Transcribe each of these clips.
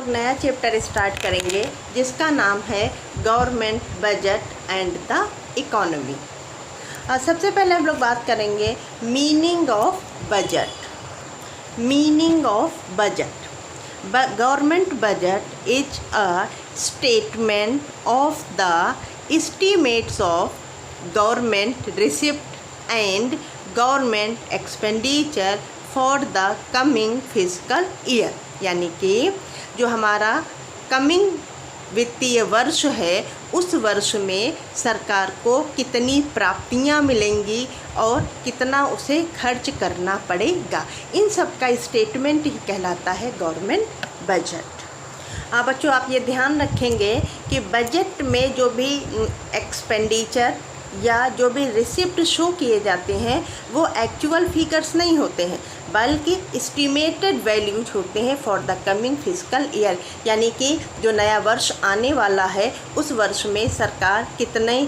नया chapter start करेंगे जिसका नाम है government budget and the economy. सबसे पहले हम लोग बात करेंगे meaning of budget. Meaning of budget, government budget is a statement of the estimates of government receipt and government expenditure for the coming physical year. यानी कि जो हमारा कमिंग वित्तीय वर्ष है उस वर्ष में सरकार को कितनी प्राप्तियां मिलेंगी और कितना उसे खर्च करना पड़ेगा, इन सब का स्टेटमेंट ही कहलाता है गवर्नमेंट बजट। बच्चों आप ये ध्यान रखेंगे कि बजट में जो भी एक्सपेंडिचर या जो भी रिसिप्ट शो किए जाते हैं वो एक्चुअल फिगर्स नहीं होते हैं बल्कि एस्टिमेटेड वैल्यूज होते हैं for the coming physical year. यानी कि जो नया वर्ष आने वाला है उस वर्ष में सरकार कितने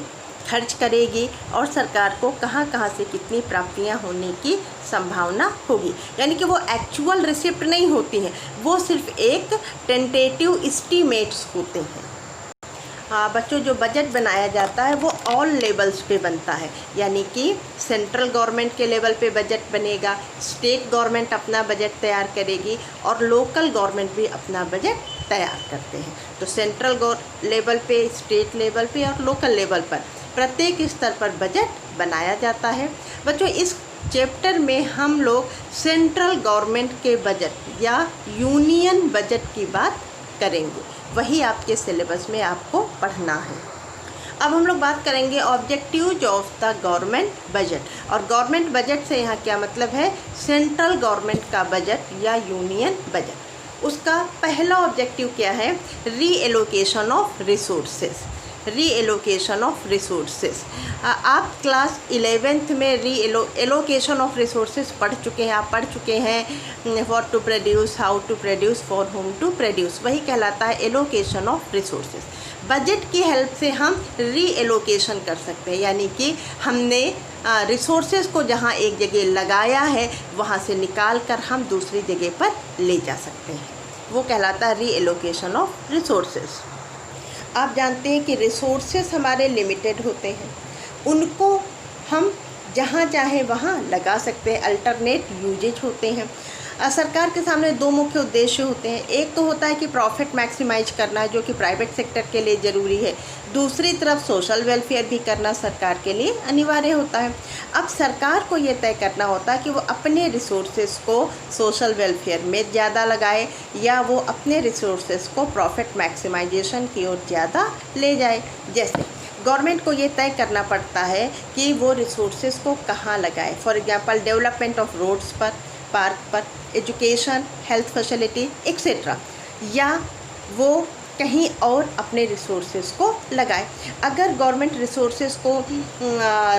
खर्च करेगी और सरकार को कहाँ कहाँ से कितनी प्राप्तियाँ होने की संभावना होगी। यानी कि वो एक्चुअल रिसिप्ट नहीं होती हैं, वो सिर्फ एक टेंटेटिव एस्टिमेट्स होते हैं। बच्चों जो बजट बनाया जाता है वो ऑल लेवल्स पे बनता है। यानी कि सेंट्रल गवर्नमेंट के लेवल पे बजट बनेगा, स्टेट गवर्नमेंट अपना बजट तैयार करेगी और लोकल गवर्नमेंट भी अपना बजट तैयार करते हैं। तो सेंट्रल लेवल पे, स्टेट लेवल पे और लोकल लेवल पर प्रत्येक स्तर पर बजट बनाया जाता है। बच्चों इस चैप्टर में हम लोग सेंट्रल गवर्नमेंट के बजट या यूनियन बजट की बात करेंगे, वही आपके सिलेबस में आपको पढ़ना है। अब हम लोग बात करेंगे objectives of the government budget. और गवर्नमेंट बजट से यहाँ क्या मतलब है, सेंट्रल गवर्नमेंट का बजट या यूनियन बजट। उसका पहला ऑब्जेक्टिव क्या है, reallocation of resources. Reallocation of resources आप क्लास 11th में एलोकेशन ऑफ रिसोर्सेज पढ़ चुके हैं। आप पढ़ चुके हैं for to produce, how to produce, for whom to produce, वही कहलाता है एलोकेशन ऑफ रिसोर्सेज। बजट की हेल्प से हम रीएलोकेशन कर सकते हैं, यानी कि हमने रिसोर्सेज को जहाँ एक जगह लगाया है वहाँ से निकाल कर हम दूसरी जगह पर ले जा सकते हैं, वो कहलाता है रीएलोकेशन ऑफ रिसोर्सेज। आप जानते हैं कि रिसोर्सेज हमारे लिमिटेड होते हैं, उनको हम जहाँ चाहे वहाँ लगा सकते हैं, अल्टरनेट यूजेज होते हैं। सरकार के सामने दो मुख्य उद्देश्य होते हैं। एक तो होता है कि प्रॉफिट मैक्सिमाइज करना, जो कि प्राइवेट सेक्टर के लिए ज़रूरी है। दूसरी तरफ सोशल वेलफेयर भी करना सरकार के लिए अनिवार्य होता है। अब सरकार को ये तय करना होता है कि वो अपने रिसोर्सेज को सोशल वेलफेयर में ज़्यादा लगाए या वो अपने रिसोर्सेज को प्रॉफिट मैक्सिमाइजेशन की ओर ज़्यादा ले जाए। जैसे गवर्नमेंट को ये तय करना पड़ता है कि वो रिसोर्सेज को कहाँ लगाए। For example development of roads पर, पार्क पर, एजुकेशन, हेल्थ फैसिलिटी एक्सेट्रा, या वो कहीं और अपने रिसोर्सेज को लगाए। अगर गवर्नमेंट रिसोर्सेज को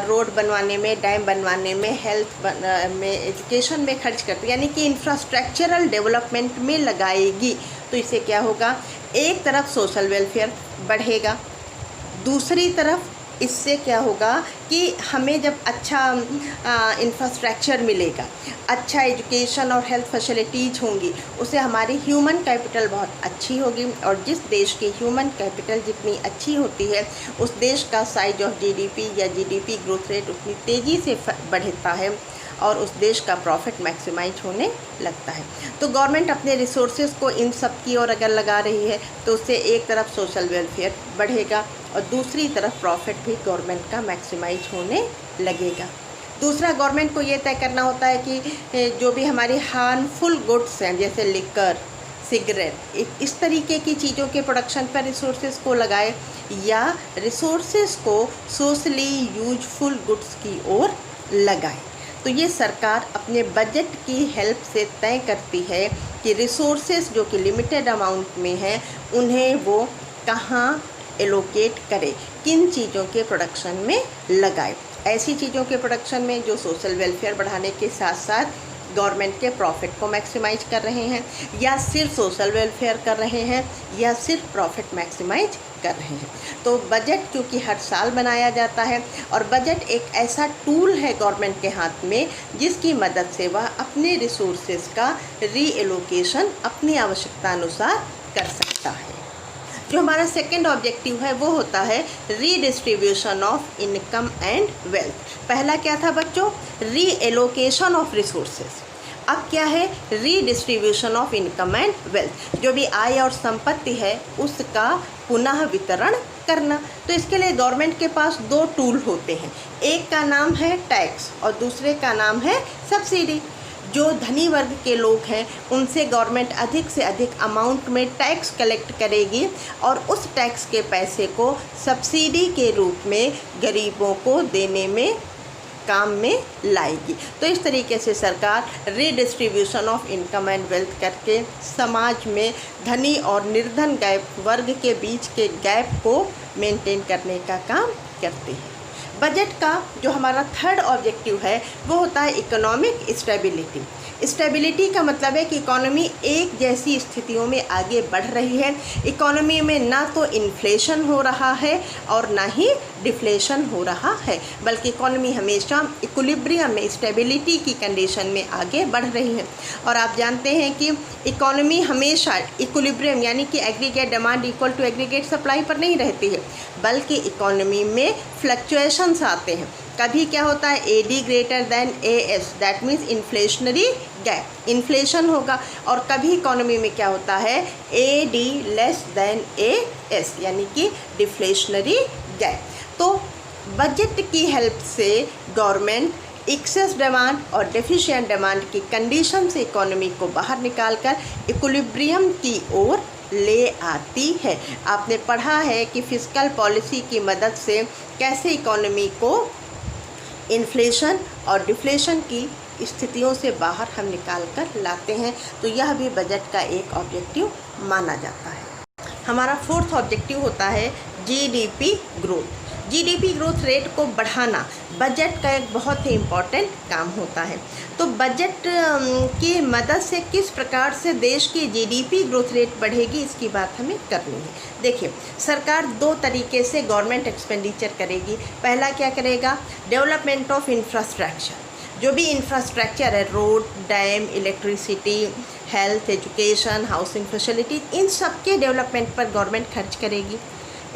रोड बनवाने में, डैम बनवाने में, हेल्थ में, एजुकेशन में खर्च करती है, यानी कि इंफ्रास्ट्रक्चरल डेवलपमेंट में लगाएगी, तो इससे क्या होगा, एक तरफ सोशल वेलफेयर बढ़ेगा, दूसरी तरफ इससे क्या होगा कि हमें जब अच्छा इंफ्रास्ट्रक्चर मिलेगा, अच्छा एजुकेशन और हेल्थ फैसिलिटीज़ होंगी, उससे हमारी ह्यूमन कैपिटल बहुत अच्छी होगी। और जिस देश की ह्यूमन कैपिटल जितनी अच्छी होती है उस देश का साइज ऑफ जीडीपी या जीडीपी ग्रोथ रेट उतनी तेज़ी से बढ़ता है और उस देश का प्रॉफिट मैक्सिमाइज होने लगता है। तो गवर्नमेंट अपने रिसोर्सेज को इन सब की ओर अगर लगा रही है तो उससे एक तरफ सोशल वेलफेयर बढ़ेगा और दूसरी तरफ प्रॉफिट भी गवर्नमेंट का मैक्सिमाइज होने लगेगा। दूसरा, गवर्नमेंट को ये तय करना होता है कि जो भी हमारी हार्मफुल गुड्स हैं जैसे लिकर, सिगरेट, इस तरीके की चीज़ों के प्रोडक्शन पर रिसोर्सेज को लगाए या रिसोर्सेज को सोशली यूजफुल गुड्स की ओर लगाए। तो ये सरकार अपने बजट की हेल्प से तय करती है कि रिसोर्सेज जो कि लिमिटेड अमाउंट में हैं उन्हें वो कहाँ एलोकेट करे, किन चीज़ों के प्रोडक्शन में लगाए। ऐसी चीज़ों के प्रोडक्शन में जो सोशल वेलफेयर बढ़ाने के साथ साथ गवर्नमेंट के प्रॉफिट को मैक्सिमाइज कर रहे हैं, या सिर्फ सोशल वेलफेयर कर रहे हैं, या सिर्फ प्रॉफिट मैक्सिमाइज कर रहे हैं। तो बजट क्योंकि हर साल बनाया जाता है और बजट एक ऐसा टूल है गवर्नमेंट के हाथ में जिसकी मदद से वह अपने रिसोर्सेज का रीएलोकेशन अपनी आवश्यकता अनुसार कर सकता है। जो हमारा सेकंड ऑब्जेक्टिव है वो होता है redistribution of income and wealth. पहला क्या था बच्चों? Reallocation of resources. अब क्या है? Redistribution of income and wealth. जो भी आय और संपत्ति है उसका पुनः वितरण करना। तो इसके लिए गवर्नमेंट के पास दो टूल होते हैं, एक का नाम है टैक्स और दूसरे का नाम है सब्सिडी। जो धनी वर्ग के लोग हैं उनसे गवर्नमेंट अधिक से अधिक अमाउंट में टैक्स कलेक्ट करेगी और उस टैक्स के पैसे को सब्सिडी के रूप में गरीबों को देने में काम में लाएगी। तो इस तरीके से सरकार redistribution of income and wealth करके समाज में धनी और निर्धन वर्ग के बीच के गैप को मेंटेन करने का काम करती है। बजट का जो हमारा थर्ड ऑब्जेक्टिव है वो होता है इकोनॉमिक स्टेबिलिटी। स्टेबिलिटी का मतलब है कि इकोनॉमी एक जैसी स्थितियों में आगे बढ़ रही है। इकोनॉमी में ना तो इन्फ्लेशन हो रहा है और ना ही डिफ्लेशन हो रहा है, बल्कि इकोनॉमी हमेशा इक्विलिब्रियम में, स्टेबिलिटी की कंडीशन में आगे बढ़ रही है। और आप जानते हैं कि इकोनॉमी हमेशा इक्विलिब्रियम यानी कि aggregate demand equal to aggregate supply पर नहीं रहती है, बल्कि इकोनॉमी में फ्लक्चुएशंस आते हैं। कभी क्या होता है? AD greater than AS, that means inflationary gap, inflation होगा। और कभी इकोनॉमी में क्या होता है? AD लेस देन AS यानी कि डिफ्लेशनरी गैप। तो बजट की हेल्प से गवर्नमेंट एक्सेस डिमांड और डेफिशिएंट डिमांड की कंडीशन से इकोनॉमी को बाहर निकालकर इक्विलिब्रियम की ओर ले आती है। आपने पढ़ा है कि फिस्कल पॉलिसी की मदद से कैसे इकोनॉमी को इन्फ्लेशन और डिफ्लेशन की स्थितियों से बाहर हम निकाल कर लाते हैं। तो यह भी बजट का एक ऑब्जेक्टिव माना जाता है। हमारा फोर्थ ऑब्जेक्टिव होता है GDP growth. GDP growth rate को बढ़ाना बजट का एक बहुत ही इम्पॉर्टेंट काम होता है। तो बजट की मदद से किस प्रकार से देश की GDP ग्रोथ रेट बढ़ेगी, इसकी बात हमें करनी है। देखिए, सरकार दो तरीके से गवर्नमेंट एक्सपेंडिचर करेगी। पहला क्या करेगा? Development of infrastructure. जो भी इंफ्रास्ट्रक्चर है, road, dam, electricity, health, education, housing facility, इन सब के डेवलपमेंट पर गवर्नमेंट खर्च करेगी।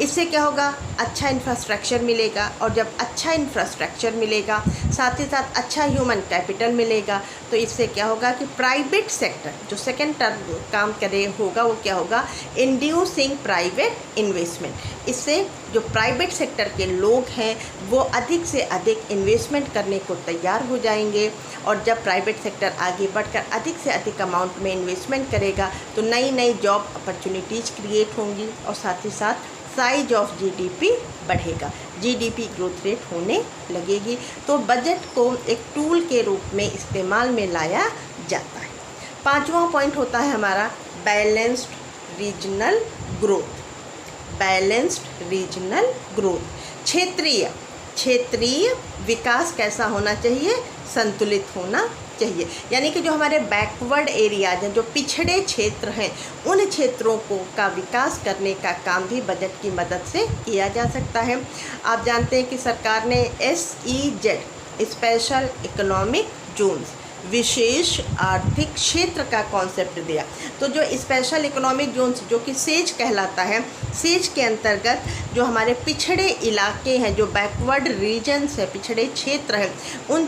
इससे क्या होगा? अच्छा इंफ्रास्ट्रक्चर मिलेगा, और जब अच्छा इंफ्रास्ट्रक्चर मिलेगा साथ ही साथ अच्छा ह्यूमन कैपिटल मिलेगा, तो इससे क्या होगा कि प्राइवेट सेक्टर जो सेकेंड टर्म काम करे होगा वो क्या होगा? Inducing private investment. इससे जो प्राइवेट सेक्टर के लोग हैं वो अधिक से अधिक इन्वेस्टमेंट करने को तैयार हो जाएंगे, और जब प्राइवेट सेक्टर आगे बढ़कर अधिक से अधिक अमाउंट में इन्वेस्टमेंट करेगा तो नई नई जॉब अपॉर्चुनिटीज़ क्रिएट होंगी और साथ ही साथ साइज ऑफ GDP बढ़ेगा, GDP ग्रोथ रेट होने लगेगी। तो बजट को एक टूल के रूप में इस्तेमाल में लाया जाता है। पांचवा पॉइंट होता है हमारा balanced regional growth. Balanced regional growth, क्षेत्रीय विकास कैसा होना चाहिए? संतुलित होना चाहिए। यानी कि जो हमारे बैकवर्ड एरियाज हैं, जो पिछड़े क्षेत्र हैं, उन क्षेत्रों को का विकास करने का काम भी बजट की मदद से किया जा सकता है। आप जानते हैं कि सरकार ने SEZ, स्पेशल इकोनॉमिक जोन्स, विशेष आर्थिक क्षेत्र का कॉन्सेप्ट दिया। तो जो स्पेशल इकोनॉमिक जोन्स जो कि सेज कहलाता है, सेज के अंतर्गत जो हमारे पिछड़े इलाके हैं, जो बैकवर्ड रीजन्स है, पिछड़े क्षेत्र हैं, उन